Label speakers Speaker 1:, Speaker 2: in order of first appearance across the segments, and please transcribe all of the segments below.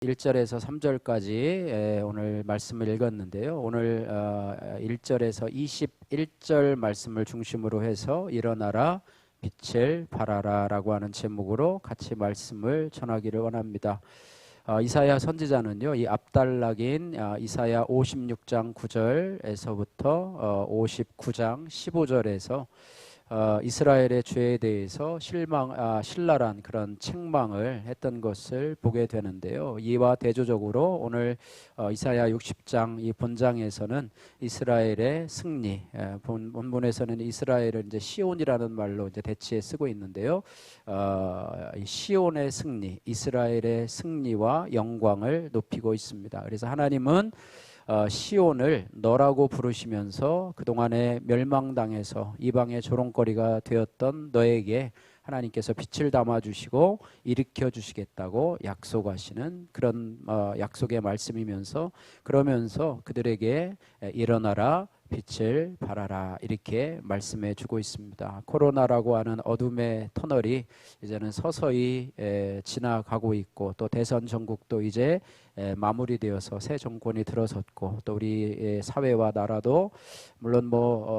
Speaker 1: 1절에서 3절까지 오늘 말씀을 읽었는데요. 오늘 1절에서 21절 말씀을 중심으로 해서 일어나라 빛을 발하라 라고 하는 제목으로 같이 말씀을 전하기를 원합니다. 이사야 선지자는요, 이 앞단락인 이사야 56장 9절에서부터 59장 15절에서 이스라엘의 죄에 대해서 신랄한 그런 책망을 했던 것을 보게 되는데요. 이와 대조적으로 오늘 이사야 60장 이 본장에서는 이스라엘의 승리, 본문에서는 이스라엘을 이제 시온이라는 말로 이제 대치해 쓰고 있는데요. 시온의 승리, 이스라엘의 승리와 영광을 높이고 있습니다. 그래서 하나님은 시온을 너라고 부르시면서 그동안에 멸망당해서 이방의 조롱거리가 되었던 너에게 하나님께서 빛을 담아주시고 일으켜 주시겠다고 약속하시는 그런 약속의 말씀이면서, 그러면서 그들에게 일어나라 빛을 발하라 이렇게 말씀해 주고 있습니다. 코로나라고 하는 어둠의 터널이 이제는 서서히 지나가고 있고, 또 대선 전국도 이제 마무리되어서 새 정권이 들어섰고, 또 우리 사회와 나라도 물론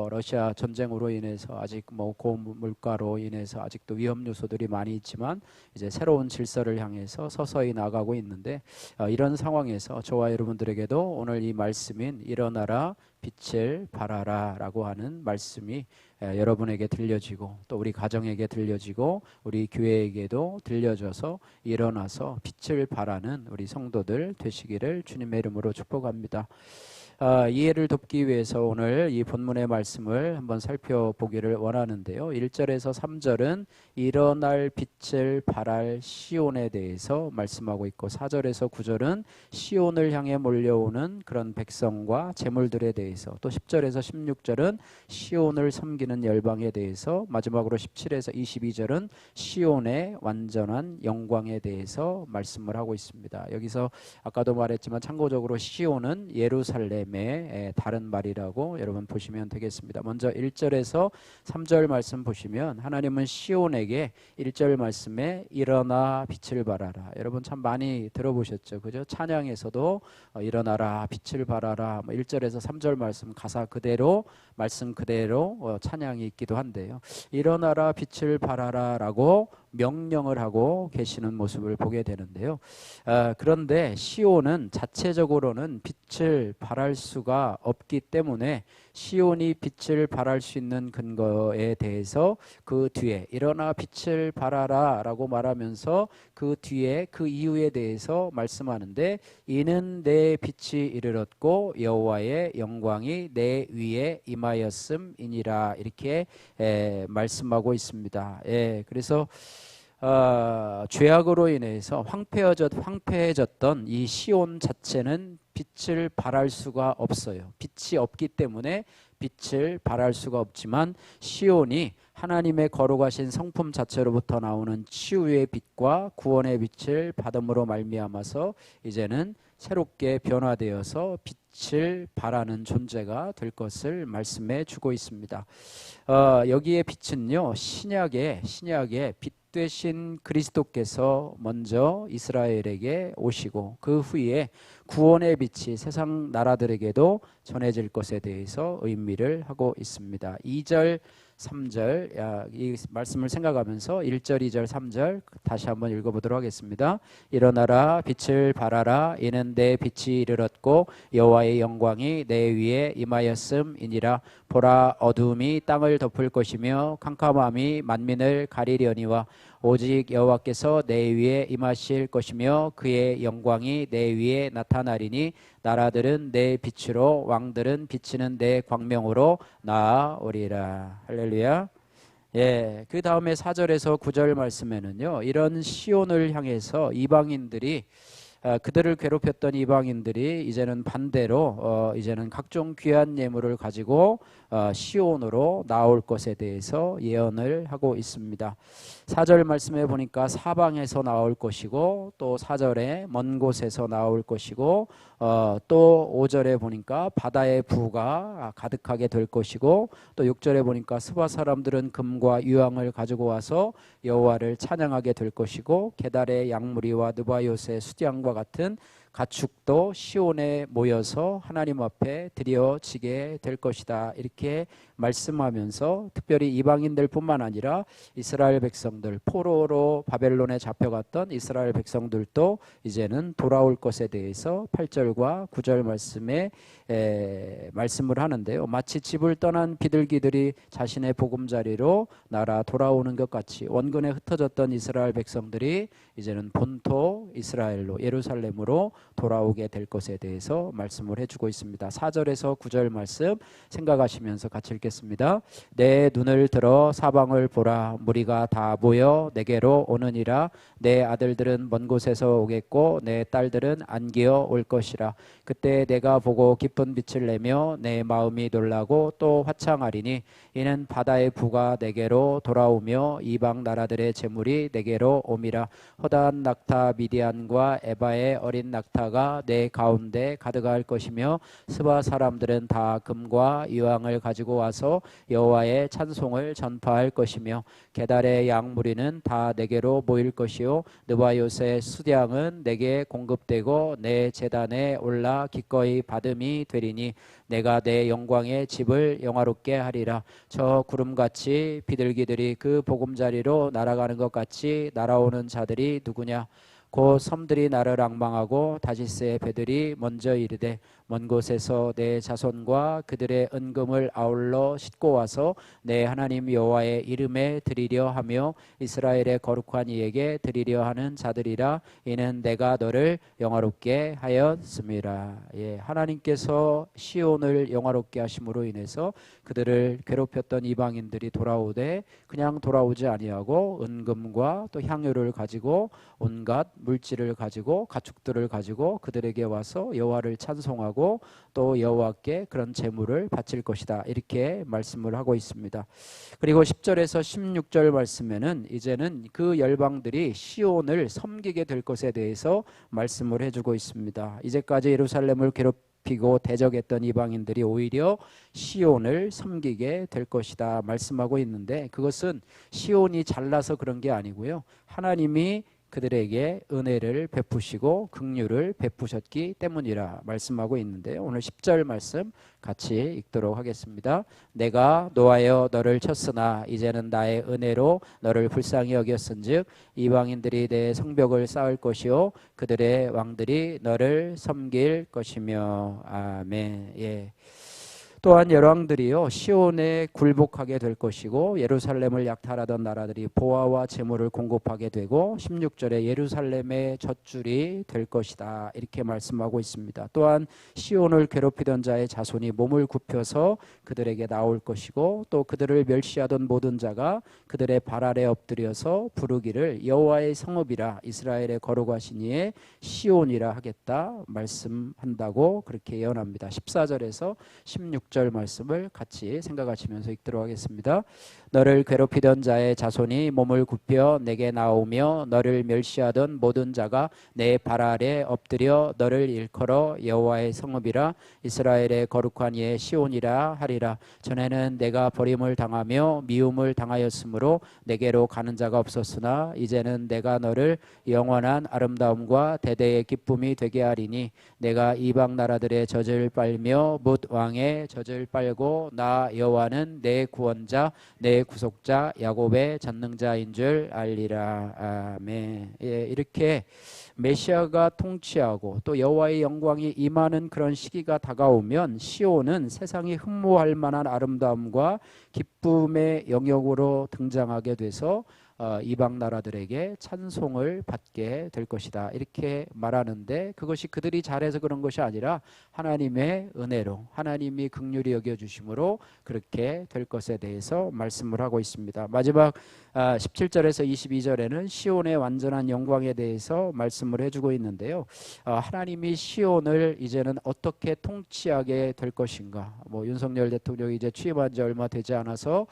Speaker 1: 러시아 전쟁으로 인해서 아직 고물가로 인해서 아직도 위험 요소들이 많이 있지만 이제 새로운 질서를 향해서 서서히 나가고 있는데, 이런 상황에서 저와 여러분들에게도 오늘 이 말씀인 일어나라 빛을 발하라 라고 하는 말씀이 여러분에게 들려지고, 또 우리 가정에게 들려지고, 우리 교회에게도 들려져서 일어나서 빛을 발하는 우리 성도들 되시기를 주님의 이름으로 축복합니다. 이해를 돕기 위해서 오늘 이 본문의 말씀을 한번 살펴보기를 원하는데요. 1절에서 3절은 일어날 빛을 발할 시온에 대해서 말씀하고 있고, 4절에서 9절은 시온을 향해 몰려오는 그런 백성과 재물들에 대해서, 또 10절에서 16절은 시온을 섬기는 열방에 대해서, 마지막으로 17에서 22절은 시온의 완전한 영광에 대해서 말씀을 하고 있습니다. 여기서 아까도 말했지만 참고적으로 시온은 예루살렘 다른 말이라고 여러분 보시면 되겠습니다. 먼저 1절에서 3절 말씀 보시면 하나님은 시온에게 1절 말씀에 일어나 빛을 발하라, 여러분 참 많이 들어보셨죠, 그죠? 찬양에서도 일어나라 빛을 발하라 1절에서 3절 말씀 가사 그대로 말씀 그대로 찬양이 있기도 한데요. 일어나라 빛을 발하라 라고 명령을 하고 계시는 모습을 보게 되는데요. 그런데 시온은 자체적으로는 빛을 발할 수가 없기 때문에 시온이 빛을 발할 수 있는 근거에 대해서 그 뒤에 일어나 빛을 발하라 라고 말하면서 그 뒤에 그 이유에 대해서 말씀하는데, 이는 내 빛이 이르렀고 여호와의 영광이 내 위에 임하였음이니라 이렇게 말씀하고 있습니다. 그래서 죄악으로 인해서 황폐해졌던 이 시온 자체는 빛을 발할 수가 없어요. 빛이 없기 때문에 빛을 발할 수가 없지만, 시온이 하나님의 거룩하신 성품 자체로부터 나오는 치유의 빛과 구원의 빛을 받음으로 말미암아서 이제는 새롭게 변화되어서 빛을 발하는 존재가 될 것을 말씀해 주고 있습니다. 여기에 빛은요, 신약의 빛 되신 그리스도께서 먼저 이스라엘에게 오시고 그 후에 구원의 빛이 세상 나라들에게도 전해질 것에 대해서 의미를 하고 있습니다. 2절 3절 이 말씀을 생각하면서 1절 2절 3절 다시 한번 읽어보도록 하겠습니다. 일어나라 빛을 발하라, 이는 내 빛이 이르렀고 여호와의 영광이 내 위에 임하였음이니라. 보라, 어두움이 땅을 덮을 것이며 캄캄함이 만민을 가리려니와 오직 여호와께서 내 위에 임하실 것이며 그의 영광이 내 위에 나타나리니 나라들은 내 빛으로 왕들은 비치는 내 광명으로 나아오리라. 할렐루야. 그 다음에 4절에서 9절 말씀에는요, 이런 시온을 향해서 이방인들이 그들을 괴롭혔던 이방인들이 이제는 반대로 이제는 각종 귀한 예물을 가지고 시온으로 나올 것에 대해서 예언을 하고 있습니다. 4절 말씀에 보니까 사방에서 나올 것이고, 또 4절에 먼 곳에서 나올 것이고, 또 5절에 보니까 바다의 부가 가득하게 될 것이고, 또 6절에 보니까 스바 사람들은 금과 유황을 가지고 와서 여호와를 찬양하게 될 것이고, 게달의 양무리와 느바요스의 수디양과 성들과 같은 가축도 시온에 모여서 하나님 앞에 드려지게 될 것이다. 이렇게 말씀하면서 특별히 이방인들 뿐만 아니라 이스라엘 백성들, 포로로 바벨론에 잡혀갔던 이스라엘 백성들도 이제는 돌아올 것에 대해서 8절과 9절 말씀에 말씀을 하는데요. 마치 집을 떠난 비둘기들이 자신의 보금자리로 날아 돌아오는 것 같이 원근에 흩어졌던 이스라엘 백성들이 이제는 본토 이스라엘로 예루살렘으로 돌아오게 될 것에 대해서 말씀을 해주고 있습니다. 4절에서 9절 말씀 생각하시면서 같이 읽겠습니다. 내 눈을 들어 사방을 보라. 무리가 다 모여 내게로 오느니라. 내 아들들은 먼 곳에서 오겠고 내 딸들은 안기어 올 것이라. 그때 내가 보고 기쁜 빛을 내며 내 마음이 놀라고 또 화창하리니 이는 바다의 부가 내게로 돌아오며 이방 나라들의 재물이 내게로 옴이라. 허다한 낙타 미디안과 에바의 어린 낙타가 내 가운데 가득할 것이며 스바 사람들은 다 금과 유황을 가지고 와서 여호와의 찬송을 전파할 것이며 게달의 양무리는 다 내게로 모일 것이요 느바요스의 수량은 내게 공급되고 내 제단에 올라 기꺼이 받음이 되리니 내가 내 영광의 집을 영화롭게 하리라. 저 구름같이 비둘기들이 그 보금자리로 날아가는 것 같이 날아오는 자들이 누구냐? 곧 섬들이 나를 앙망하고 다시스의 배들이 먼저 이르되 먼 곳에서 내 자손과 그들의 은금을 아울러 싣고 와서 내 하나님 여호와의 이름에 드리려 하며 이스라엘의 거룩한 이에게 드리려 하는 자들이라. 이는 내가 너를 영화롭게 하였음이라. 하나님께서 시온을 영화롭게 하심으로 인해서 그들을 괴롭혔던 이방인들이 돌아오되 그냥 돌아오지 아니하고 은금과 또 향유를 가지고 온갖 물질을 가지고 가축들을 가지고 그들에게 와서 여호와를 찬송하고 또 여호와께 그런 제물을 바칠 것이다. 이렇게 말씀을 하고 있습니다. 그리고 10절에서 16절 말씀에는 이제는 그 열방들이 시온을 섬기게 될 것에 대해서 말씀을 해주고 있습니다. 이제까지 예루살렘을 괴롭히고 대적했던 이방인들이 오히려 시온을 섬기게 될 것이다 말씀하고 있는데, 그것은 시온이 잘나서 그런 게 아니고요, 하나님이 그들에게 은혜를 베푸시고 긍휼을 베푸셨기 때문이라 말씀하고 있는데요. 오늘 10절 말씀 같이 읽도록 하겠습니다. 내가 노하여 너를 쳤으나 이제는 나의 은혜로 너를 불쌍히 여겼은즉 이방인들이 내 성벽을 쌓을 것이요 그들의 왕들이 너를 섬길 것이며. 아멘. 또한 열왕들이요 시온에 굴복하게 될 것이고 예루살렘을 약탈하던 나라들이 보화와 재물을 공급하게 되고 16절에 예루살렘의 젖줄이 될 것이다 이렇게 말씀하고 있습니다. 또한 시온을 괴롭히던 자의 자손이 몸을 굽혀서 그들에게 나올 것이고 또 그들을 멸시하던 모든 자가 그들의 발 아래 엎드려서 부르기를 여호와의 성읍이라 이스라엘의 거룩하신 이의 시온이라 하겠다 말씀한다고 그렇게 예언합니다. 14절에서 16절 말씀을 같이 생각하시면서 읽도록 하겠습니다. 너를 괴롭히던 자의 자손이 몸을 굽혀 내게 나오며 너를 멸시하던 모든 자가 내 발 아래 엎드려 너를 일컬어 여호와의 성읍이라 이스라엘의 거룩한 이의 시온이라 하리라. 전에는 내가 버림을 당하며 미움을 당하였으므로 내게로 가는 자가 없었으나 이제는 내가 너를 영원한 아름다움과 대대의 기쁨이 되게 하리니 내가 이방 나라들의 젖을 빨며 뭇 왕의 젖을 빨고 나 여호와는 내 구원자 내 구속자 야곱의 전능자인 줄 알리라. 아멘. 이렇게 메시아가 통치하고 또 여호와의 영광이 임하는 그런 시기가 다가오면 시온은 세상이 흠모할 만한 아름다움과 기쁨의 영역으로 등장하게 돼서 이방 나라들에게 찬송을 받게 될 것이다 이렇게 말하는데, 그것이 그들이 잘해서 그런 것이 아니라 하나님의 은혜로 하나님이 긍휼히 여겨주심으로 그렇게 될 것에 대해서 말씀을 하고 있습니다. 마지막 17절에서 22절에는 시온의 완전한 영광에 대해서 말씀을 해주고 있는데요. 하나님이 시온을 이제는 어떻게 통치하게 될 것인가, 윤석열 대통령이 이제 취임한 지 얼마 되지 않아서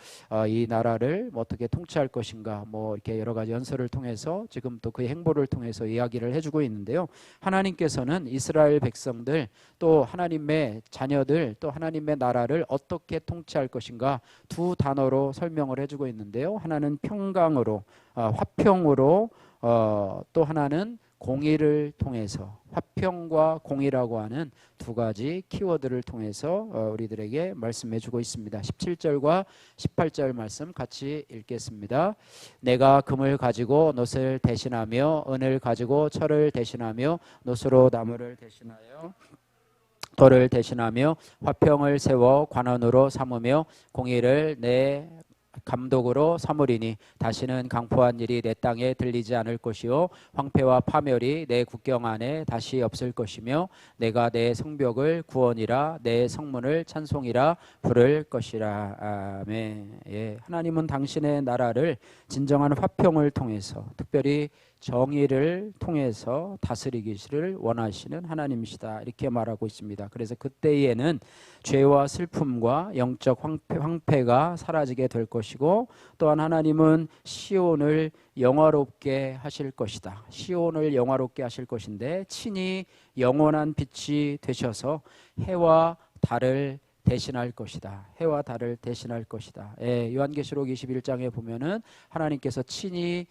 Speaker 1: 이 나라를 어떻게 통치할 것인가 이렇게 여러 가지 연설을 통해서 지금 또 그 행보를 통해서 이야기를 해주고 있는데요. 하나님께서는 이스라엘 백성들 또 하나님의 자녀들 또 하나님의 나라를 어떻게 통치할 것인가 두 단어로 설명을 해주고 있는데요. 하나는 평강으로 화평으로 또 하나는 공의를 통해서, 화평과 공의라고 하는 두 가지 키워드를 통해서 우리들에게 말씀해 주고 있습니다. 17절과 18절 말씀 같이 읽겠습니다. 내가 금을 가지고 놋을 대신하며 은을 가지고 철을 대신하며 놋으로 나무를 대신하여 돌을 대신하며 화평을 세워 관원으로 삼으며 공의를 내 감독으로 삼으리니 다시는 강포한 일이 내 땅에 들리지 않을 것이요 황폐와 파멸이 내 국경 안에 다시 없을 것이며 내가 내 성벽을 구원이라 내 성문을 찬송이라 부를 것이라. 아멘. 예, 하나님은 당신의 나라를 진정한 화평을 통해서, 특별히 정의를 통해서 다스리기를 원하시는 하나님이시다, 이렇게 말하고 있습니다. 그래서 그때에는 죄와 슬픔과 영적 황폐가 사라지게 될 것이고, 또한 하나님은 시온을 영화롭게 하실 것이다. 시온을 영화롭게 하실 것인데 친히 영원한 빛이 되셔서 해와 달을 대신할 것이다. 해와 달을 대신할 것이다. 예, 요한계시록 21장에 보면은 하나님께서 친히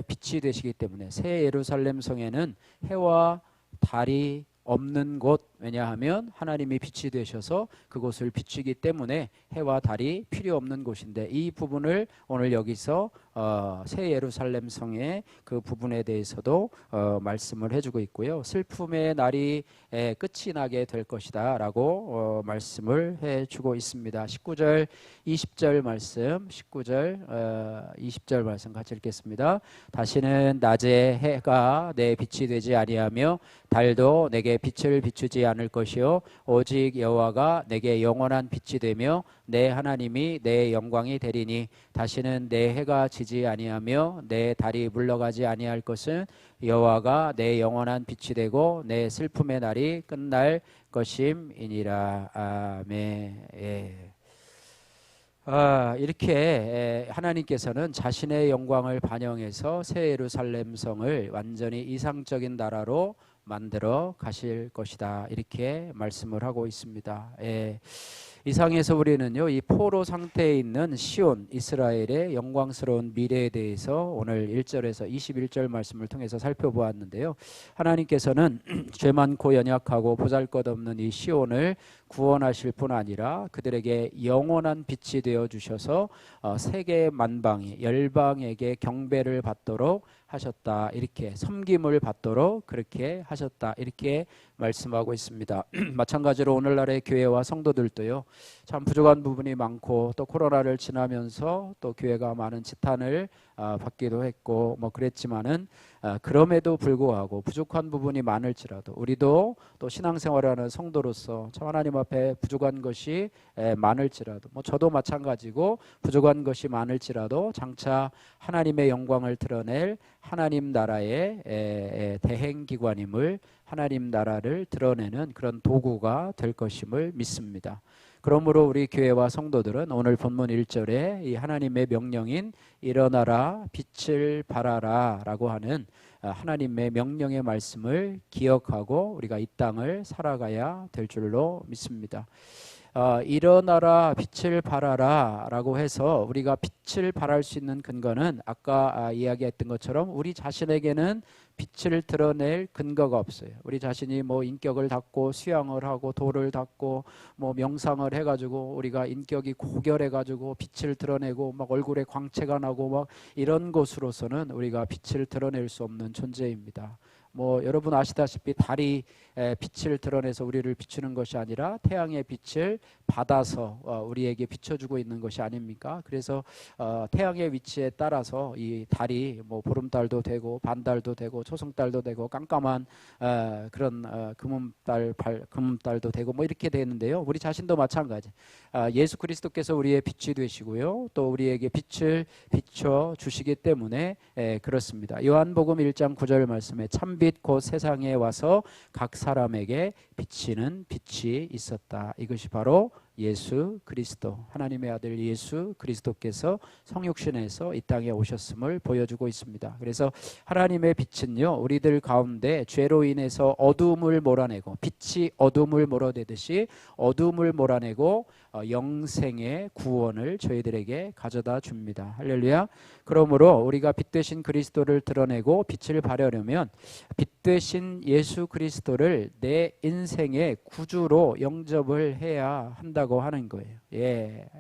Speaker 1: 빛이 되시기 때문에 새 예루살렘 성에는 해와 달이 없는 곳, 왜냐하면 하나님이 빛이 되셔서 그곳을 비추기 때문에 해와 달이 필요 없는 곳인데, 이 부분을 오늘 여기서 새 예루살렘 성의 그 부분에 대해서도 말씀을 해주고 있고요. 슬픔의 날이 끝이 나게 될 것이다 라고 말씀을 해주고 있습니다. 19절 20절 말씀, 19절 20절 말씀 같이 읽겠습니다. 다시는 낮에 해가 내 빛이 되지 아니하며 달도 내게 빛을 비추지 않을 것이요 오직 여호와가 내게 영원한 빛이 되며 내 하나님이 내 영광이 되리니 다시는 내 해가 지지 아니하며 내 달이 물러가지 아니할 것은 여호와가 내 영원한 빛이 되고 내 슬픔의 날이 끝날 것임이니라. 아멘. 예. 이렇게 하나님께서는 자신의 영광을 반영해서 새 예루살렘 성을 완전히 이상적인 나라로 만들어 가실 것이다, 이렇게 말씀을 하고 있습니다. 예. 이상에서 우리는요, 이 포로 상태에 있는 시온, 이스라엘의 영광스러운 미래에 대해서 오늘 1절에서 21절 말씀을 통해서 살펴보았는데요. 하나님께서는 죄 많고 연약하고 보잘것없는 이 시온을 구원하실 뿐 아니라 그들에게 영원한 빛이 되어 주셔서 세계 만방이, 열방에게 경배를 받도록 하셨다, 이렇게 섬김을 받도록 그렇게 하셨다, 이렇게 말씀하고 있습니다. 마찬가지로 오늘날의 교회와 성도들도요, 참 부족한 부분이 많고 또 코로나를 지나면서 또 교회가 많은 지탄을 받기도 했고 뭐 그랬지만은 그럼에도 불구하고 부족한 부분이 많을지라도 우리도 또 신앙생활하는 성도로서 참 하나님 앞에 부족한 것이 많을지라도, 뭐 저도 마찬가지고 부족한 것이 많을지라도 장차 하나님의 영광을 드러낼 하나님 나라의 대행기관임을, 하나님 나라를 드러내는 그런 도구가 될 것임을 믿습니다. 그러므로 우리 교회와 성도들은 오늘 본문 1절에 이 하나님의 명령인 일어나라 빛을 발하라 라고 하는 하나님의 명령의 말씀을 기억하고 우리가 이 땅을 살아가야 될 줄로 믿습니다. 일어나라 빛을 발하라 라고 해서 우리가 빛을 발할 수 있는 근거는 아까 이야기했던 것처럼 우리 자신에게는 빛을 드러낼 근거가 없어요. 우리 자신이 뭐 인격을 닦고 수양을 하고 도를 닦고 뭐 명상을 해가지고 우리가 인격이 고결해가지고 빛을 드러내고 막 얼굴에 광채가 나고 막 이런 것으로서는 우리가 빛을 드러낼 수 없는 존재입니다. 뭐 여러분 아시다시피 달이 빛을 드러내서 우리를 비추는 것이 아니라 태양의 빛을 받아서 우리에게 비춰주고 있는 것이 아닙니까? 그래서 태양의 위치에 따라서 이 달이 뭐 보름달도 되고 반달도 되고 초승달도 되고 깜깜한 그런 금음달도 되고 뭐 이렇게 되는데요. 우리 자신도 마찬가지. 예수 그리스도께서 우리의 빛이 되시고요, 또 우리에게 빛을 비춰 주시기 때문에 그렇습니다. 요한복음 1장 9절 말씀에 참빛 곧 세상에 와서 각 사람에게 비치는 빛이 있었다. 이것이 바로 예수 그리스도, 하나님의 아들 예수 그리스도께서 성육신에서 이 땅에 오셨음을 보여주고 있습니다. 그래서 하나님의 빛은요, 우리들 가운데 죄로 인해서 어둠을 몰아내고, 빛이 어둠을 몰아내듯이 어둠을 몰아내고 영생의 구원을 저희들에게 가져다 줍니다. 할렐루야. 그러므로 우리가 빛 되신 그리스도를 드러내고 빛을 발하려면 빛 되신 예수 그리스도를 내 인생의 구주로 영접을 해야 한다고 하는 거예요.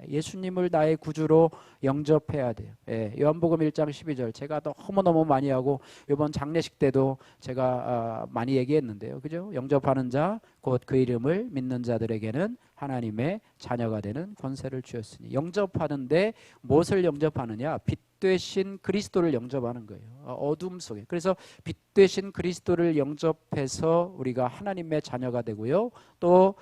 Speaker 1: 예수님을 나의 구주로 영접해야 돼요. 요한복음 1장 12절 제가 너무너무 많이 하고 이번 장례식 때도 제가 많이 얘기했는데요. 그죠? 영접하는 자 곧 그 이름을 믿는 자들에게는 하나님의 자녀가 되는 권세를 주었으니, 영접하는데 무엇을 영접하느냐? 빛 되신 그리스도를 영접하는 거예요. 어둠 속에. 그래서 빛 되신 그리스도를 영접해서 우리가 하나님의 자녀가 되고요. 또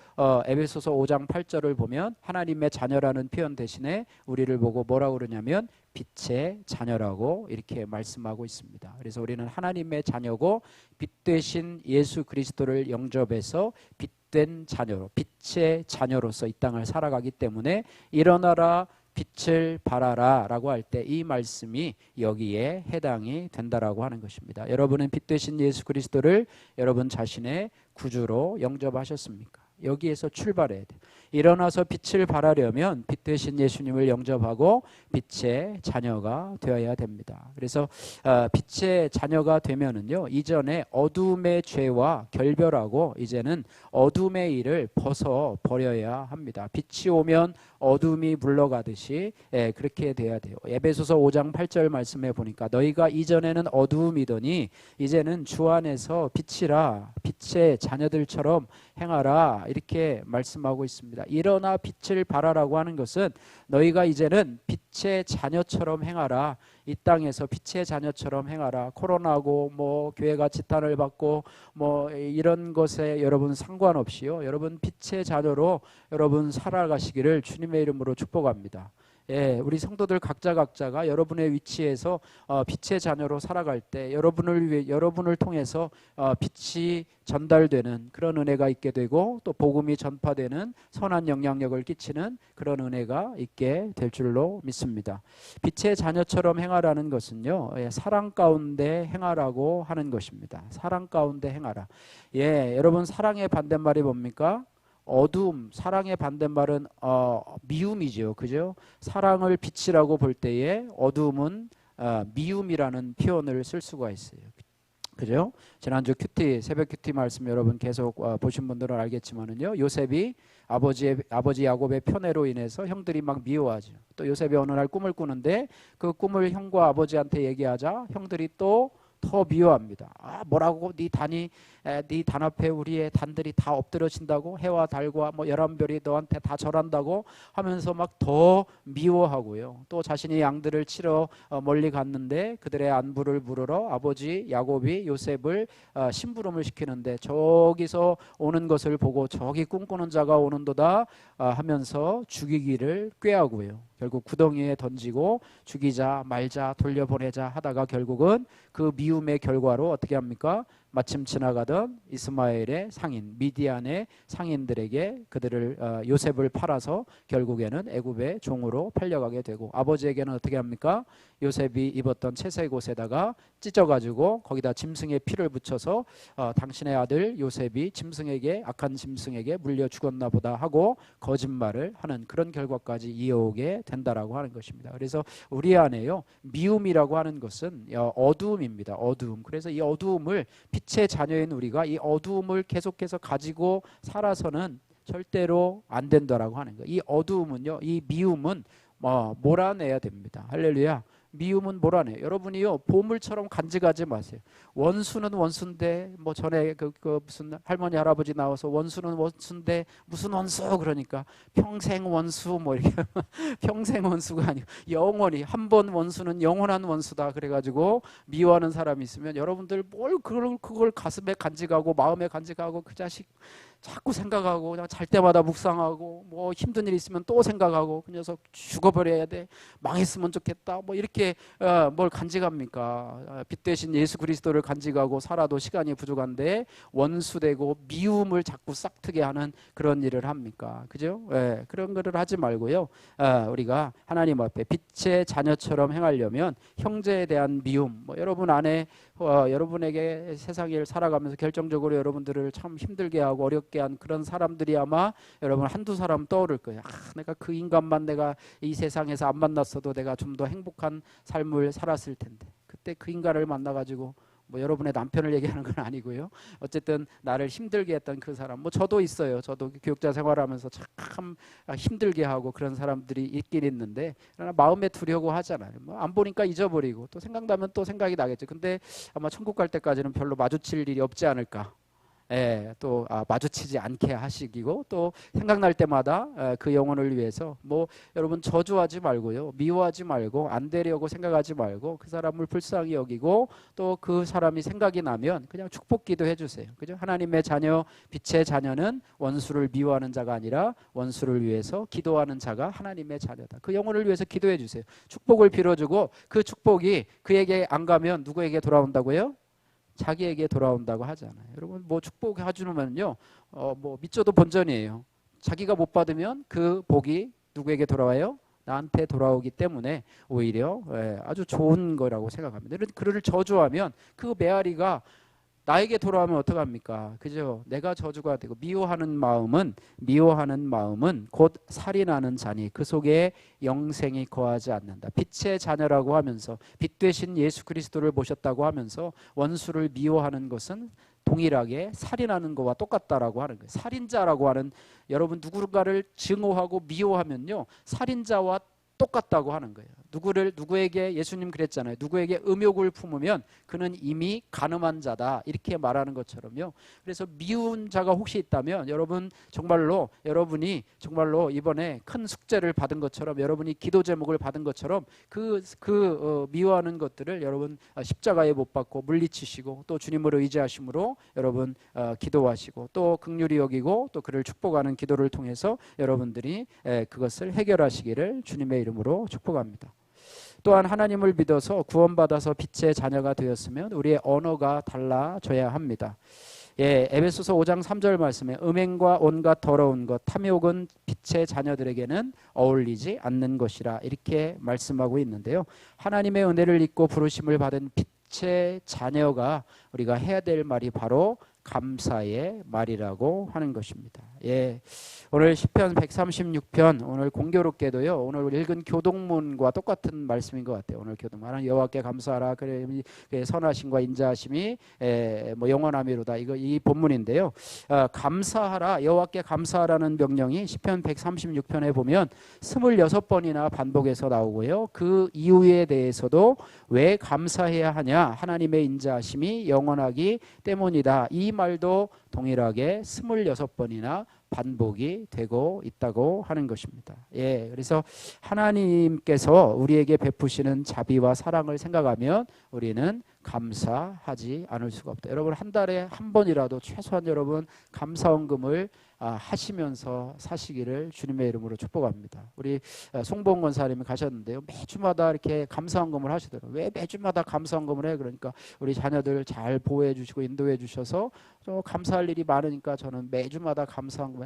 Speaker 1: 에베소서 5장 8절을 보면 하나님의 자녀라는 표현 대신에 우리를 보고 뭐라고 그러냐면 빛의 자녀라고 이렇게 말씀하고 있습니다. 그래서 우리는 하나님의 자녀고 빛 되신 예수 그리스도를 영접해서 빛된 자녀로, 빛의 자녀로서 이 땅을 살아가기 때문에 일어나라 빛을 발하라 라고 할 때 이 말씀이 여기에 해당이 된다라고 하는 것입니다. 여러분은 빛 되신 예수 그리스도를 여러분 자신의 구주로 영접하셨습니까? 여기에서 출발해야 돼요. 일어나서 빛을 발하려면 빛 되신 예수님을 영접하고 빛의 자녀가 되어야 됩니다. 그래서 빛의 자녀가 되면은요, 이전에 어둠의 죄와 결별하고 이제는 어둠의 일을 벗어 버려야 합니다. 빛이 오면 어둠이 물러가듯이 그렇게 돼야 돼요. 에베소서 5장 8절 말씀해 보니까 너희가 이전에는 어두움이더니 이제는 주 안에서 빛이라, 빛의 자녀들처럼 행하라, 이렇게 말씀하고 있습니다. 일어나 빛을 발하라고 하는 것은 너희가 이제는 빛의 자녀처럼 행하라, 이 땅에서 빛의 자녀처럼 행하라. 코로나고 뭐 교회가 지탄을 받고 뭐 이런 것에 여러분 상관없이요, 여러분 빛의 자녀로 여러분 살아가시기를 주님의 이름으로 축복합니다. 우리 성도들 각자가 여러분의 위치에서 빛의 자녀로 살아갈 때 여러분을 통해서 빛이 전달되는 그런 은혜가 있게 되고, 또 복음이 전파되는 선한 영향력을 끼치는 그런 은혜가 있게 될 줄로 믿습니다. 빛의 자녀처럼 행하라는 것은요, 사랑 가운데 행하라고 하는 것입니다. 사랑 가운데 행하라. 여러분, 사랑의 반대말이 뭡니까? 어두움. 사랑의 반대말은 미움이죠. 그죠? 사랑을 빛이라고 볼 때에 어두움은 미움이라는 표현을 쓸 수가 있어요. 그죠? 지난주 새벽 큐티 말씀 여러분 계속 보신 분들은 알겠지만은요, 요셉이 아버지 야곱의 편애로 인해서 형들이 막 미워하죠. 또 요셉이 어느 날 꿈을 꾸는데 그 꿈을 형과 아버지한테 얘기하자 형들이 또 더 미워합니다. 뭐라고? 네 단 앞에 우리의 단들이 다 엎드러진다고? 해와 달과 뭐 11별이 너한테 다 절한다고? 하면서 막 더 미워하고요. 또 자신이 양들을 치러 멀리 갔는데 그들의 안부를 물으러 아버지 야곱이 요셉을 심부름을 시키는데 저기서 오는 것을 보고 저기 꿈꾸는 자가 오는도다 하면서 죽이기를 꾀하고요. 결국 구덩이에 던지고 죽이자 말자 돌려보내자 하다가 결국은 그 미움의 결과로 어떻게 합니까? 마침 지나가던 이스마엘의 상인, 미디안의 상인들에게 그들을 요셉을 팔아서 결국에는 애굽의 종으로 팔려가게 되고, 아버지에게는 어떻게 합니까? 요셉이 입었던 채색 옷에다가 찢어가지고 거기다 짐승의 피를 붙여서 당신의 아들 요셉이 악한 짐승에게 물려 죽었나 보다 하고 거짓말을 하는 그런 결과까지 이어오게 된다라고 하는 것입니다. 그래서 우리 안에요, 미움이라고 하는 것은 어두움입니다. 어두움. 그래서 이 어두움을, 빛의 자녀인 우리가 이 어두움을 계속해서 가지고 살아서는 절대로 안 된다라고 하는 거예요. 이 어두움은요, 이 미움은 몰아내야 됩니다. 할렐루야. 미움은 몰아내요. 여러분이요, 보물처럼 간직하지 마세요. 원수는 원수인데 뭐 전에 그 무슨 할머니 할아버지 나와서 원수는 원수인데 무슨 원수 그러니까 평생 원수 뭐 이렇게 평생 원수가 아니고 영원히 한 번 원수는 영원한 원수다 그래가지고 미워하는 사람이 있으면 여러분들 뭘 그걸 가슴에 간직하고 마음에 간직하고 그 자식 자꾸 생각하고 그냥 잘 때마다 묵상하고 뭐 힘든 일 있으면 또 생각하고 그 녀석 죽어버려야 돼, 망했으면 좋겠다, 뭐 이렇게 뭘 간직합니까? 빛 대신 예수 그리스도를 간직하고 살아도 시간이 부족한데 원수되고 미움을 자꾸 싹트게 하는 그런 일을 합니까? 그죠? 예, 그런 거를 하지 말고요. 우리가 하나님 앞에 빛의 자녀처럼 행하려면 형제에 대한 미움, 뭐 여러분 안에 여러분에게 세상을 살아가면서 결정적으로 여러분들을 참 힘들게 하고 어렵게 한 그런 사람들이 아마 여러분 한두 사람 떠오를 거예요. 내가 그 인간만 내가 이 세상에서 안 만났어도 내가 좀 더 행복한 삶을 살았을 텐데, 그때 그 인간을 만나가지고 뭐 여러분의 남편을 얘기하는 건 아니고요. 어쨌든 나를 힘들게 했던 그 사람, 뭐 저도 있어요. 저도 교육자 생활하면서 참 힘들게 하고 그런 사람들이 있긴 있는데, 그러나 마음에 두려고 하잖아요. 뭐 안 보니까 잊어버리고 또 생각나면 또 생각이 나겠죠. 근데 아마 천국 갈 때까지는 별로 마주칠 일이 없지 않을까. 예, 또 마주치지 않게 하시기고, 또 생각날 때마다 그 영혼을 위해서 뭐 여러분 저주하지 말고요, 미워하지 말고 안 되려고 생각하지 말고 그 사람을 불쌍히 여기고, 또 그 사람이 생각이 나면 그냥 축복 기도해 주세요. 그죠? 하나님의 자녀, 빛의 자녀는 원수를 미워하는 자가 아니라 원수를 위해서 기도하는 자가 하나님의 자녀다. 그 영혼을 위해서 기도해 주세요. 축복을 빌어주고 그 축복이 그에게 안 가면 누구에게 돌아온다고요? 자기에게 돌아온다고 하잖아요. 여러분 뭐 축복 해주면요, 뭐 밑져도 본전이에요. 자기가 못 받으면 그 복이 누구에게 돌아와요? 나한테 돌아오기 때문에 오히려 아주 좋은 거라고 생각합니다. 그를 저주하면 그 메아리가 나에게 돌아오면 어떡합니까? 그죠? 내가 저주가 되고, 미워하는 마음은 곧 살인하는 자니 그 속에 영생이 거하지 않는다. 빛의 자녀라고 하면서 빛 되신 예수 그리스도를 모셨다고 하면서 원수를 미워하는 것은 동일하게 살인하는 것과 똑같다라고 하는 거예요. 살인자라고 하는, 여러분 누군가를 증오하고 미워하면요, 살인자와 똑같다고 하는 거예요. 누구에게, 예수님 그랬잖아요. 누구에게 음욕을 품으면 그는 이미 간음한 자다, 이렇게 말하는 것처럼요. 그래서 미운 자가 혹시 있다면 여러분이 정말로 이번에 큰 숙제를 받은 것처럼, 여러분이 기도 제목을 받은 것처럼 미워하는 것들을 여러분 십자가에 못 박고 물리치시고, 또 주님으로 의지하심으로 여러분 기도하시고, 또 긍휼히 여기고 또 그를 축복하는 기도를 통해서 여러분들이 그것을 해결하시기를 주님의 이름으로 축복합니다. 또한 하나님을 믿어서 구원받아서 빛의 자녀가 되었으면 우리의 언어가 달라져야 합니다. 에베소서 5장 3절 말씀에 음행과 온갖 더러운 것, 탐욕은 빛의 자녀들에게는 어울리지 않는 것이라, 이렇게 말씀하고 있는데요. 하나님의 은혜를 입고 부르심을 받은 빛의 자녀가 우리가 해야 될 말이 바로 감사의 말이라고 하는 것입니다. 오늘 시편 136편, 오늘 공교롭게도요, 오늘 읽은 교동문과 똑같은 말씀인 것 같아요. 오늘 교동문, 하나님 여호와께 감사하라, 그래 선하심과 인자하심이 뭐 영원하미로다, 이 본문인데요. 감사하라, 여호와께 감사하라는 명령이 시편 136편에 보면 26번이나 반복해서 나오고요. 그 이유에 대해서도 왜 감사해야 하냐, 하나님의 인자하심이 영원하기 때문이다, 이 말도 동일하게 26번이나 반복이 되고 있다고 하는 것입니다. 그래서 하나님께서 우리에게 베푸시는 자비와 사랑을 생각하면 우리는 감사하지 않을 수가 없다. 여러분 한 달에 한 번이라도 최소한 여러분 감사원금을 하시면서 사시기를 주님의 이름으로 축복합니다. 우리 송봉 권사님이 가셨는데요, 매주마다 이렇게 감사원금을 하시더라고요. 왜 매주마다 감사원금을 해? 그러니까 우리 자녀들 잘 보호해 주시고 인도해 주셔서 감사할 일이 많으니까 저는 매주마다 감사원금,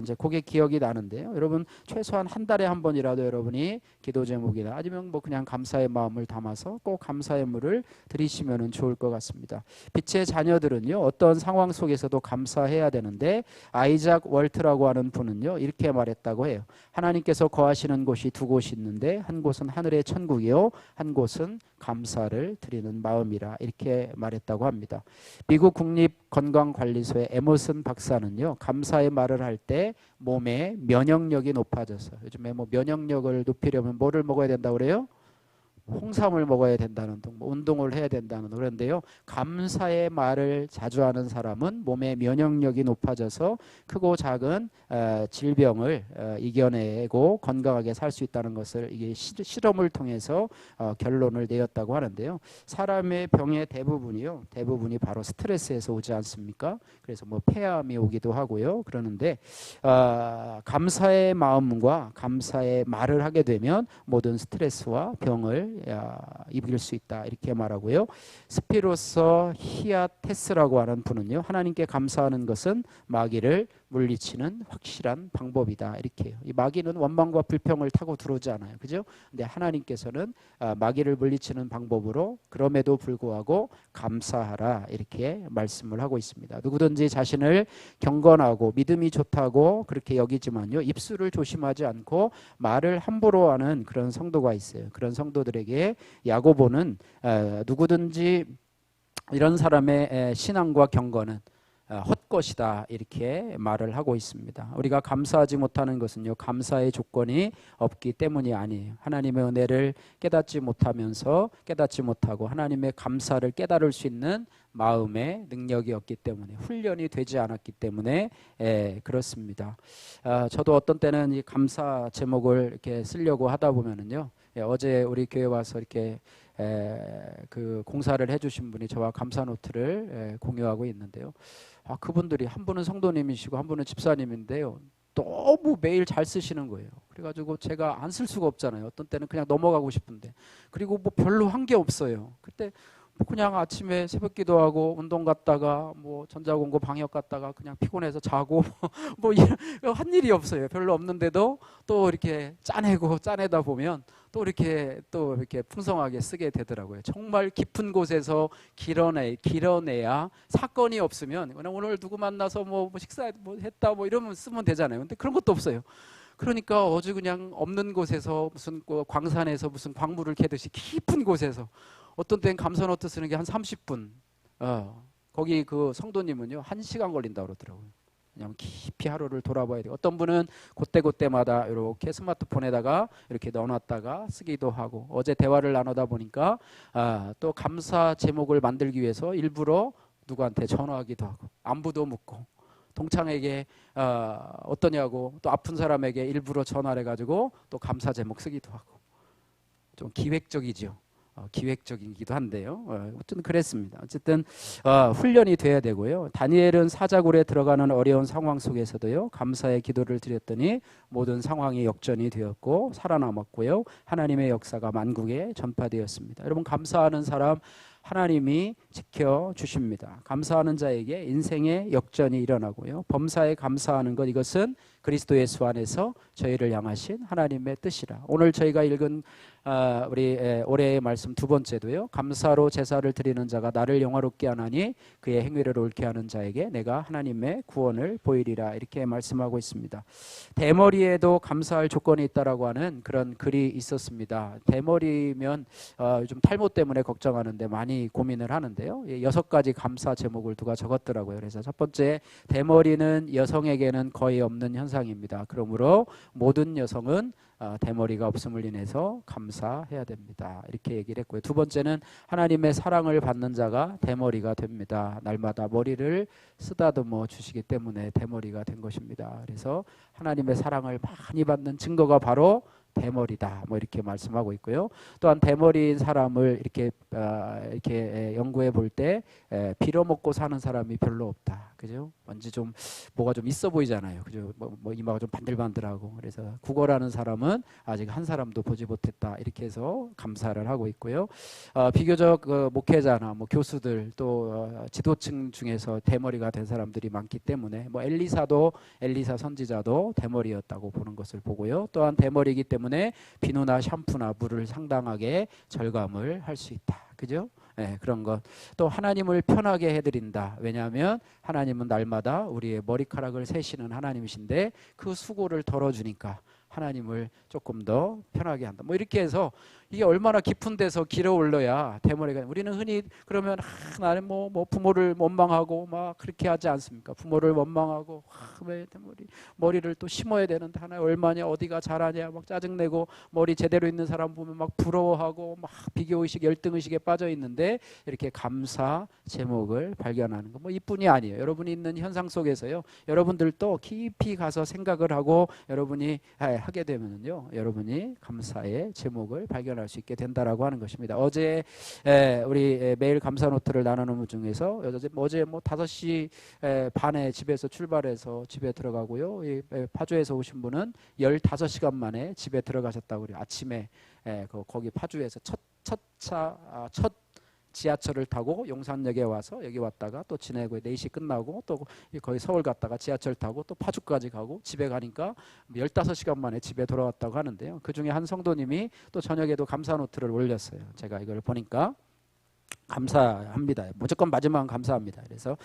Speaker 1: 이제 그게 기억이 나는데요. 여러분 최소한 한 달에 한 번이라도 여러분이 기도 제목이나 아니면 뭐 그냥 감사의 마음을 담아서 꼭 감사의 물을 드리시면 좋을 것 같습니다. 빛의 자녀들은요, 어떤 상황 속에서도 감사해야 되는데, 아이작 월트라고 하는 분은요, 이렇게 말했다고 해요. 하나님께서 거하시는 곳이 두 곳이 있는데, 한 곳은 하늘의 천국이요, 한 곳은 감사를 드리는 마음이라, 이렇게 말했다고 합니다. 미국 국립건강관리소의 에머슨 박사는요, 감사의 말을 할 때 몸의 면역력이 높아져서, 요즘에 뭐 면역력을 높이려면 뭐를 먹어야 된다고 그래요? 홍삼을 먹어야 된다는 등, 뭐 운동을 해야 된다는 그런데요. 감사의 말을 자주 하는 사람은 몸의 면역력이 높아져서 크고 작은 질병을 이겨내고 건강하게 살 수 있다는 것을 이게 실험을 통해서 결론을 내었다고 하는데요. 사람의 병의 대부분이 바로 스트레스에서 오지 않습니까? 그래서 뭐 폐암이 오기도 하고요. 그러는데 감사의 마음과 감사의 말을 하게 되면 모든 스트레스와 병을 이길 수 있다 이렇게 말하고요. 스피로서 히아테스라고 하는 분은요, 하나님께 감사하는 것은 마귀를 물리치는 확실한 방법이다 이렇게 해요. 이 마귀는 원망과 불평을 타고 들어오지 않아요, 그죠? 근데 하나님께서는 마귀를 물리치는 방법으로 그럼에도 불구하고 감사하라 이렇게 말씀을 하고 있습니다. 누구든지 자신을 경건하고 믿음이 좋다고 그렇게 여기지만요, 입술을 조심하지 않고 말을 함부로 하는 그런 성도가 있어요. 그런 성도들에게 야고보는 누구든지 이런 사람의 신앙과 경건은 헛것이다 이렇게 말을 하고 있습니다. 우리가 감사하지 못하는 것은요, 감사의 조건이 없기 때문이 아니에요. 하나님의 은혜를 깨닫지 못하고 하나님의 감사를 깨달을 수 있는 마음의 능력이 없기 때문에, 훈련이 되지 않았기 때문에 그렇습니다. 저도 어떤 때는 이 감사 제목을 이렇게 쓰려고 하다 보면은요, 어제 우리 교회 와서 이렇게 그 공사를 해주신 분이 저와 감사 노트를 공유하고 있는데요. 그분들이 한 분은 성도님이시고 한 분은 집사님인데요, 너무 매일 잘 쓰시는 거예요. 그래가지고 제가 안 쓸 수가 없잖아요. 어떤 때는 그냥 넘어가고 싶은데, 그리고 뭐 별로 한 게 없어요. 그때 뭐 그냥 아침에 새벽 기도하고 운동 갔다가 뭐 전자공고 방역 갔다가 그냥 피곤해서 자고 뭐 한 일이 없어요. 별로 없는데도 또 이렇게 짜내다 보면 또 이렇게 풍성하게 쓰게 되더라고요. 정말 깊은 곳에서 길어내야, 사건이 없으면 그냥 오늘 누구 만나서 뭐 식사 뭐 했다 뭐 이러면 쓰면 되잖아요. 근데 그런 것도 없어요. 그러니까 어제 그냥 없는 곳에서 무슨 광산에서 무슨 광물을 캐듯이 깊은 곳에서, 어떤 때는 감사노트 쓰는 게 한 30분. 거기 그 성도님은요, 1시간 걸린다고 그러더라고요. 그냥 깊이 하루를 돌아봐야 돼요. 어떤 분은 그때마다 이렇게 스마트폰에다가 이렇게 넣어놨다가 쓰기도 하고, 어제 대화를 나누다 보니까 또 감사 제목을 만들기 위해서 일부러 누구한테 전화하기도 하고, 안부도 묻고, 동창에게 어떠냐고, 또 아픈 사람에게 일부러 전화를 해가지고 또 감사 제목 쓰기도 하고, 좀 기획적이죠. 기획적이기도 한데요. 어쨌든 그랬습니다. 어쨌든 훈련이 돼야 되고요. 다니엘은 사자굴에 들어가는 어려운 상황 속에서도요, 감사의 기도를 드렸더니 모든 상황이 역전이 되었고 살아남았고요, 하나님의 역사가 만국에 전파되었습니다. 여러분, 감사하는 사람 하나님이 지켜주십니다. 감사하는 자에게 인생의 역전이 일어나고요, 범사에 감사하는 것, 이것은 그리스도 예수 안에서 저희를 향하신 하나님의 뜻이라. 오늘 저희가 읽은 우리 올해의 말씀 두 번째도요, 감사로 제사를 드리는 자가 나를 영화롭게 하나니 그의 행위를 옳게 하는 자에게 내가 하나님의 구원을 보이리라 이렇게 말씀하고 있습니다. 대머리에도 감사할 조건이 있다라고 하는 그런 글이 있었습니다. 대머리면 요즘 탈모 때문에 걱정하는데 많이 고민을 하는데요, 6가지 감사 제목을 누가 적었더라고요. 그래서 첫 번째, 대머리는 여성에게는 거의 없는 현상입니다. 그러므로 모든 여성은 대머리가 없음을 인해서 감사해야 됩니다. 이렇게 얘기를 했고요. 두 번째는, 하나님의 사랑을 받는 자가 대머리가 됩니다. 날마다 머리를 쓰다듬어 주시기 때문에 대머리가 된 것입니다. 그래서 하나님의 사랑을 많이 받는 증거가 바로 대머리다, 뭐 이렇게 말씀하고 있고요. 또한 대머리인 사람을 이렇게 연구해 볼 때 빌어먹고 사는 사람이 별로 없다, 그죠? 왠지 좀 뭐가 좀 있어 보이잖아요, 그죠? 뭐 이마가 좀 반들반들하고. 그래서 구걸하는 사람은 아직 한 사람도 보지 못했다, 이렇게 해서 감사를 하고 있고요. 비교적 목회자나 뭐 교수들 또 지도층 중에서 대머리가 된 사람들이 많기 때문에, 뭐 엘리사 선지자도 대머리였다고 보는 것을 보고요. 또한 대머리이기 때문에 비누나 샴푸나 물을 상당하게 절감을 할 수 있다, 그죠? 네, 그런 것. 또 하나님을 편하게 해드린다. 왜냐하면 하나님은 날마다 우리의 머리카락을 세시는 하나님이신데 그 수고를 덜어주니까 하나님을 조금 더 편하게 한다. 뭐 이렇게 해서 이게 얼마나 깊은 데서 길어 올려야 대머리가. 우리는 흔히 그러면 나는 뭐 부모를 원망하고 막 그렇게 하지 않습니까? 부모를 원망하고 왜 머리를 또 심어야 되는데 하나 얼마냐 어디가 잘하냐 막 짜증내고 머리 제대로 있는 사람 보면 막 부러워하고 막 비교의식 열등의식에 빠져 있는데 이렇게 감사 제목을 발견하는 거 뭐 이뿐이 아니에요. 여러분이 있는 현상 속에서요. 여러분들도 깊이 가서 생각을 하고 여러분이 하게 되면요. 여러분이 감사의 제목을 발견할 수 있게 된다라고 하는 것입니다. 어제 우리 매일 감사 노트를 나누는 중에서 어제 뭐 5시 반에 집에서 출발해서 집에 들어가고요. 파주에서 오신 분은 15시간 만에 집에 들어가셨다고 그래요. 아침에 거기 파주에서 첫 지하철을 타고 용산역에 와서 여기 왔다가 또 지내고 4시 끝나고 또 거의 서울 갔다가 지하철 타고 또 파주까지 가고 집에 가니까 15시간 만에 집에 돌아왔다고 하는데요. 그중에 한 성도님이 또 저녁에도 감사 노트를 올렸어요. 제가 이걸 보니까 감사합니다. 무조건 마지막은 감사합니다. 그래서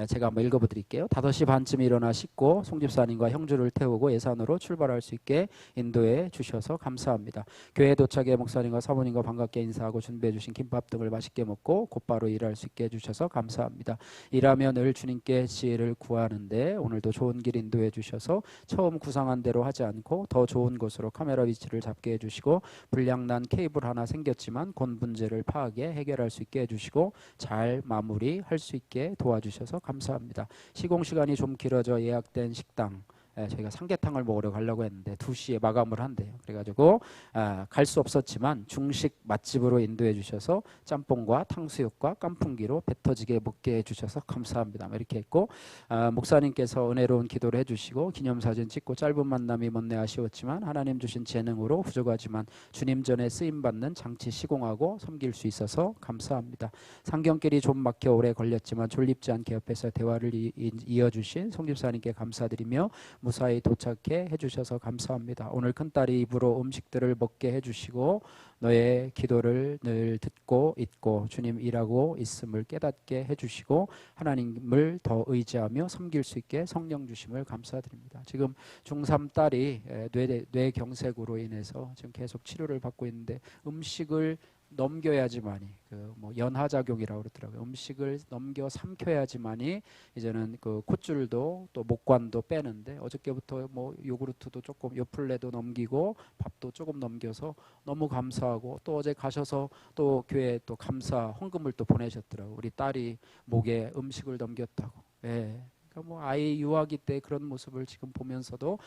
Speaker 1: 제가 한번 읽어보 드릴게요. 5시 반쯤 일어나 씻고 송집사님과 형주를 태우고 예산으로 출발할 수 있게 인도해 주셔서 감사합니다. 교회 도착해 목사님과 사모님과 반갑게 인사하고 준비해 주신 김밥 등을 맛있게 먹고 곧바로 일할 수 있게 해주셔서 감사합니다. 일하며 늘 주님께 지혜를 구하는데 오늘도 좋은 길 인도해 주셔서 처음 구상한 대로 하지 않고 더 좋은 곳으로 카메라 위치를 잡게 해주시고 불량난 케이블 하나 생겼지만 곧 문제를 파악해 해결할 수 있게 해주시고 잘 마무리할 수 있게 도와주셔서 감사합니다. 시공시간이 좀 길어져 예약된 식당 저희가 삼계탕을 먹으러 가려고 했는데 2시에 마감을 한대요. 그래가지고 갈 수 없었지만 중식 맛집으로 인도해 주셔서 짬뽕과 탕수육과 깐풍기로 배 터지게 먹게 해주셔서 감사합니다. 이렇게 했고 목사님께서 은혜로운 기도를 해주시고 기념사진 찍고 짧은 만남이 못내 아쉬웠지만 하나님 주신 재능으로 부족하지만 주님 전에 쓰임받는 장치 시공하고 섬길 수 있어서 감사합니다. 상경길이 좀 막혀 오래 걸렸지만 졸립지 않게 옆에서 대화를 이어주신 송집사님께 감사드리며 무사히 도착해 해주셔서 감사합니다. 오늘 큰딸이 입으로 음식들을 먹게 해주시고 너의 기도를 늘 듣고 있고 주님 일하고 있음을 깨닫게 해주시고 하나님을 더 의지하며 섬길 수 있게 성령 주심을 감사드립니다. 지금 중3 딸이 뇌경색으로 인해서 지금 계속 치료를 받고 있는데 음식을 넘겨야지만이 뭐 연하작용이라고 그러더라고요. 음식을 넘겨 삼켜야지만이 이제는 그 콧줄도 또 목관도 빼는데 어저께부터 뭐 요구르트도 조금 요플레도 넘기고 밥도 조금 넘겨서 너무 감사하고 또 어제 가셔서 또 교회에 또 감사 헌금을 또 보내셨더라고요. 우리 딸이 목에 음식을 넘겼다고. 예. 뭐 아이 유아기 때 그런 모습을 지금 보면서도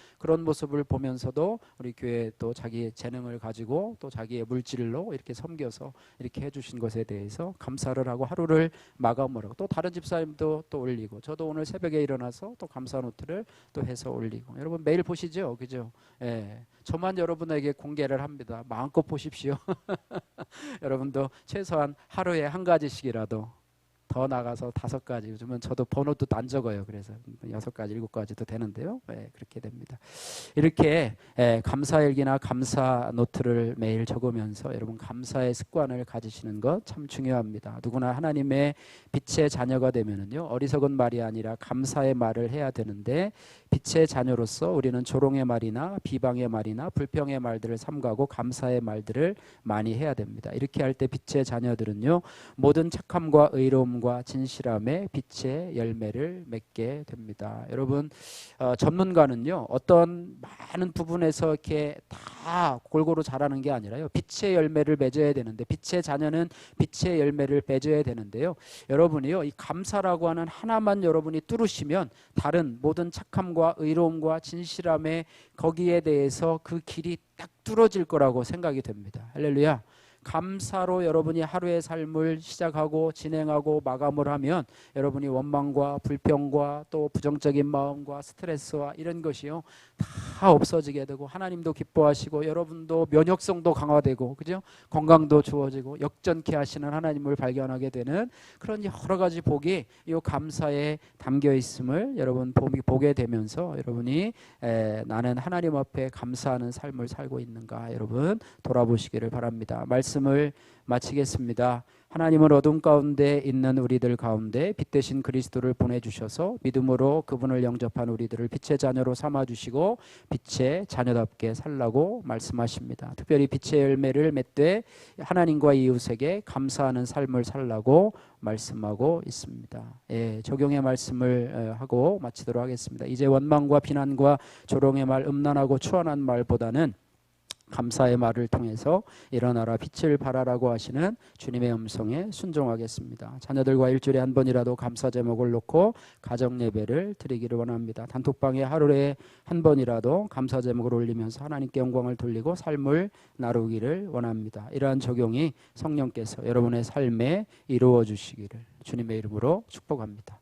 Speaker 1: 우리 교회 또 자기의 재능을 가지고 또 자기의 물질로 이렇게 섬겨서 이렇게 해주신 것에 대해서 감사를 하고 하루를 마감을 하고 또 다른 집사님도 또 올리고 저도 오늘 새벽에 일어나서 또 감사 노트를 또 해서 올리고 여러분 매일 보시죠, 그죠? 예. 저만 여러분에게 공개를 합니다. 마음껏 보십시오. 여러분도 최소한 하루에 한 가지씩이라도 더 나가서 5가지 요즘은 저도 번호도 안 적어요. 그래서 6가지 7가지도 되는데요. 그렇게 됩니다. 이렇게 감사일기나 감사 노트를 매일 적으면서 여러분 감사의 습관을 가지시는 것 참 중요합니다. 누구나 하나님의 빛의 자녀가 되면은요 어리석은 말이 아니라 감사의 말을 해야 되는데 빛의 자녀로서 우리는 조롱의 말이나 비방의 말이나 불평의 말들을 삼가고 감사의 말들을 많이 해야 됩니다. 이렇게 할 때 빛의 자녀들은요 모든 착함과 의로움과 진실함의 빛의 열매를 맺게 됩니다. 여러분 전문가는요 어떤 많은 부분에서 이렇게 다 골고루 자라는 게 아니라요 빛의 열매를 맺어야 되는데 빛의 자녀는 빛의 열매를 맺어야 되는데요 여러분이요 이 감사라고 하는 하나만 여러분이 뚫으시면 다른 모든 착함과 의로움과 진실함의 거기에 대해서 그 길이 딱 뚫어질 거라고 생각이 됩니다. 할렐루야. 감사로 여러분이 하루의 삶을 시작하고 진행하고 마감을 하면 여러분이 원망과 불평과 또 부정적인 마음과 스트레스와 이런 것이요 다 없어지게 되고 하나님도 기뻐하시고 여러분도 면역성도 강화되고 그죠? 건강도 좋아지고 역전케 하시는 하나님을 발견하게 되는 그런 여러 가지 복이 이 감사에 담겨 있음을 여러분 보게 되면서 여러분이 나는 하나님 앞에 감사하는 삶을 살고 있는가 여러분 돌아보시기를 바랍니다. 말씀 말씀을 마치겠습니다. 하나님은 어둠 가운데 있는 우리들 가운데 빛 되신 그리스도를 보내주셔서 믿음으로 그분을 영접한 우리들을 빛의 자녀로 삼아주시고 빛의 자녀답게 살라고 말씀하십니다. 특별히 빛의 열매를 맺되 하나님과 이웃에게 감사하는 삶을 살라고 말씀하고 있습니다. 예, 적용의 말씀을 하고 마치도록 하겠습니다. 이제 원망과 비난과 조롱의 말, 음란하고 추한한 말보다는 감사의 말을 통해서 일어나라 빛을 발하라고 하시는 주님의 음성에 순종하겠습니다. 자녀들과 일주일에 한 번이라도 감사 제목을 놓고 가정 예배를 드리기를 원합니다. 단톡방에 하루에 한 번이라도 감사 제목을 올리면서 하나님께 영광을 돌리고 삶을 나누기를 원합니다. 이러한 적용이 성령께서 여러분의 삶에 이루어 주시기를 주님의 이름으로 축복합니다.